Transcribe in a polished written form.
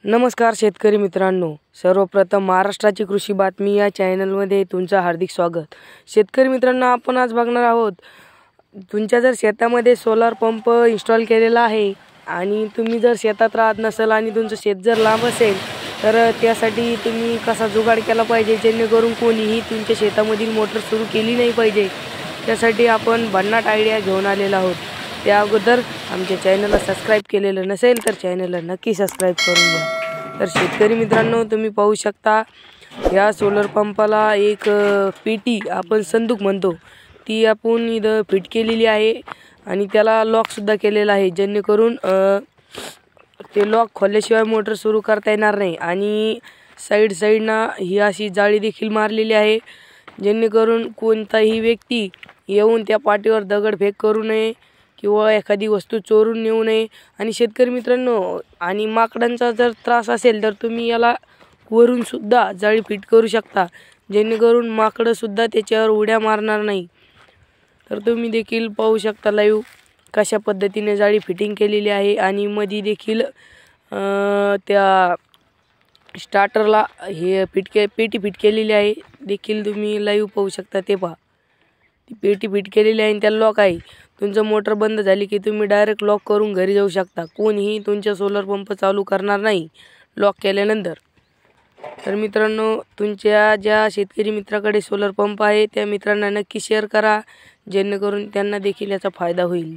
नमस्कार शेतकरी मित्रांनो, सर्वप्रथम महाराष्ट्राची कृषी बातमी या चॅनलमध्ये तुमचं हार्दिक स्वागत। शेतकरी मित्रांनो, आपण आज बघणार आहोत तुमच्या जर शेतामध्ये सोलार पंप इन्स्टॉल केलेला आहे आणि तुम्ही जर शेतात राहत नसेल आणि तुमचं शेत जर लांब असेल तर त्यासाठी तुम्ही कसा जुगाड केला पाहिजे जेणेकरून कोणीही तुमच्या शेतामधील मोटर सुरू केली नाही पाहिजे। त्यासाठी आपण भन्नाट आयडिया घेऊन आलेलो आहोत। त्या अगोदर आमच्या चॅनलला सबस्क्राइब केलेलं नसेल तर चॅनलला नक्की सबस्क्राइब करून घ्या। तर शेतकरी मित्रांनो, तुम्ही पाहू शकता या सोलर पंपाला एक पेटी आपण संदूक म्हणतो ती आपण इथं फिट केलेली आहे आणि त्याला लॉक सुद्धा केलेला आहे जेणेकरून ते लॉक खोलल्याशिवाय मोटर सुरू करता येणार नाही। आणि साईडना ही अशी जाळी देखील मारलेली आहे जेणेकरून कोणताही व्यक्ती येऊन त्या पाटीवर दगडफेक करू नये किंवा एखादी वस्तू चोरून नेऊ नये। आणि शेतकरी मित्रांनो, आणि माकडांचा जर त्रास असेल तर तुम्ही याला वरून सुद्धा जाळी फिट करू शकता जेणेकरून माकडं सुद्धा त्याच्यावर उड्या मारणार नाही। तर तुम्ही देखील पाहू शकता लाईव्ह कशा पद्धतीने जाळी फिटिंग केलेली आहे आणि मध्ये देखील त्या स्टार्टरला हे पेटी फिट केलेली आहे देखील तुम्ही लाईव्ह पाहू शकता। ते पहा, ती पेटी फिट केलेली आहे आणि त्याला लॉक आहे। तुमचं मोटर बंद झाली की तुम्ही डायरेक्ट लॉक करून घरी जाऊ शकता, कोणीही तुमचा सोलर पंप चालू करणार नाही लॉक केल्यानंतर। तर मित्रांनो, तुमच्या ज्या शेतकरी मित्राकडे सोलर पंप आहे त्या मित्रांना नक्की शेअर करा जेणेकरून त्यांना देखील याचा फायदा होईल।